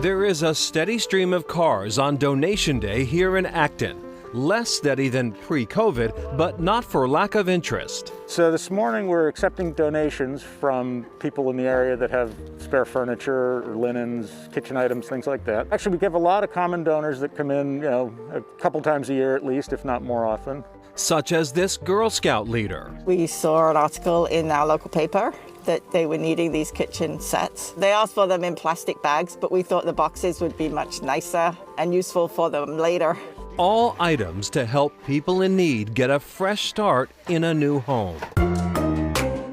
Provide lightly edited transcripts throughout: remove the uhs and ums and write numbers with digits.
There is a steady stream of cars on Donation Day here in Acton. Less steady than pre-COVID, but not for lack of interest. So this morning we're accepting donations from people in the area that have spare furniture, or linens, kitchen items, things like that. Actually, we have a lot of common donors that come in, a couple times a year at least, if not more often. Such as this Girl Scout leader. We saw an article in our local paper that they were needing these kitchen sets. They asked for them in plastic bags, but we thought the boxes would be much nicer and useful for them later. All items to help people in need get a fresh start in a new home.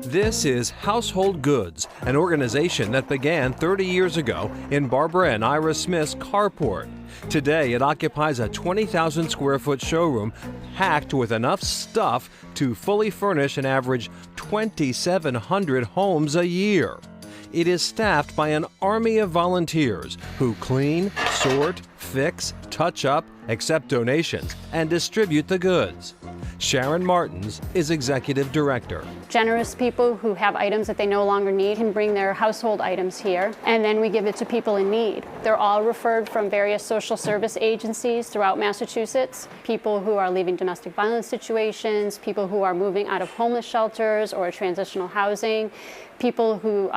This is Household Goods, an organization that began 30 years ago in Barbara and Ira Smith's carport. Today, it occupies a 20,000 square foot showroom packed with enough stuff to fully furnish an average 2,700 homes a year. It is staffed by an army of volunteers who clean, sort, fix, touch up, accept donations, and distribute the goods. Sharon Martins is executive director. Generous people who have items that they no longer need can bring their household items here, and then we give it to people in need. They're all referred from various social service agencies throughout Massachusetts. People who are leaving domestic violence situations, people who are moving out of homeless shelters or transitional housing, people who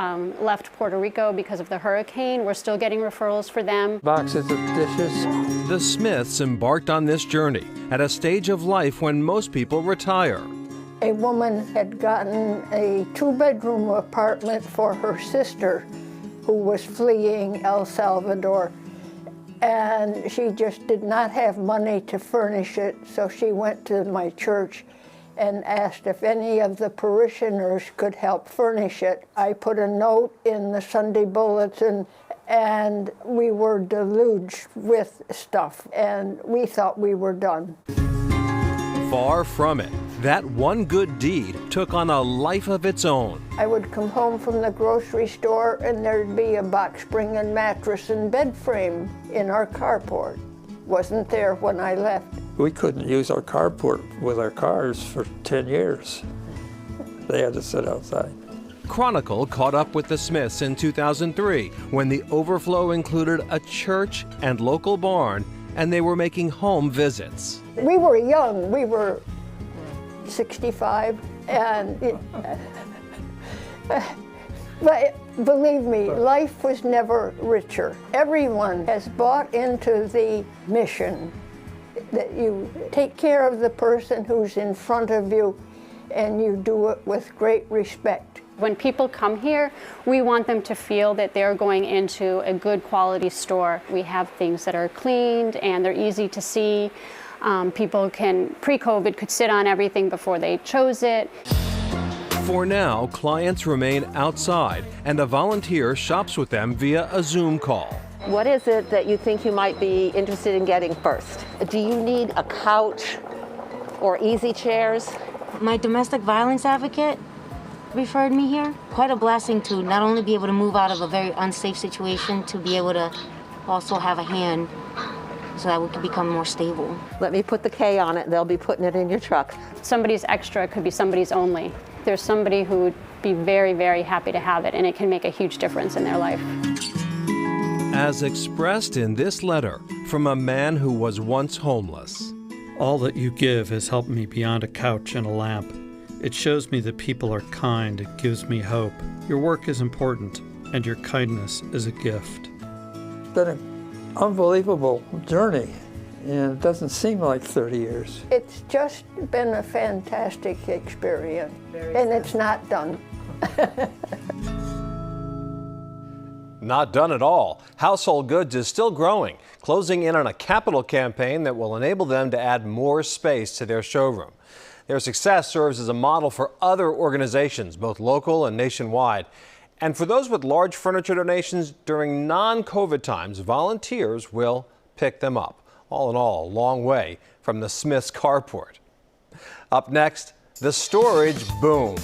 left Puerto Rico because of the hurricane. We're still getting referrals for them. Boxes of dishes. The Smiths embarked on this journey at a stage of life when most people retire. A woman had gotten a 2-bedroom apartment for her sister who was fleeing El Salvador, and she just did not have money to furnish it, so she went to my church and asked if any of the parishioners could help furnish it. I put a note in the Sunday bulletin, and we were deluged with stuff, and we thought we were done. Far from it. That one good deed took on a life of its own. I would come home from the grocery store, and there'd be a box spring and mattress and bed frame in our carport. Wasn't there when I left. We couldn't use our carport with our cars for 10 years. They had to sit outside. Chronicle caught up with the Smiths in 2003 when the overflow included a church and local barn, and they were making home visits. We were young. We were 65, and but believe me, life was never richer. Everyone has bought into the mission that you take care of the person who's in front of you, and you do it with great respect. When people come here, we want them to feel that they're going into a good quality store. We have things that are cleaned and they're easy to see. People pre-COVID, could sit on everything before they chose it. For now, clients remain outside, and a volunteer shops with them via a Zoom call. What is it that you think you might be interested in getting first? Do you need a couch or easy chairs? My domestic violence advocate referred me here. Quite a blessing to not only be able to move out of a very unsafe situation, to be able to also have a hand so that we can become more stable. Let me put the K on it, they'll be putting it in your truck. Somebody's extra could be somebody's only. There's somebody who would be very, very happy to have it, and it can make a huge difference in their life. As expressed in this letter from a man who was once homeless. All that you give has helped me beyond a couch and a lamp. It shows me that people are kind. It gives me hope. Your work is important, and your kindness is a gift. It's been an unbelievable journey, and it doesn't seem like 30 years. It's just been a fantastic experience, and it's not done. Not done at all. Household Goods is still growing, closing in on a capital campaign that will enable them to add more space to their showroom. Their success serves as a model for other organizations, both local and nationwide. And for those with large furniture donations during non-COVID times, volunteers will pick them up. All in all, a long way from the Smiths carport. Up next, the storage boom.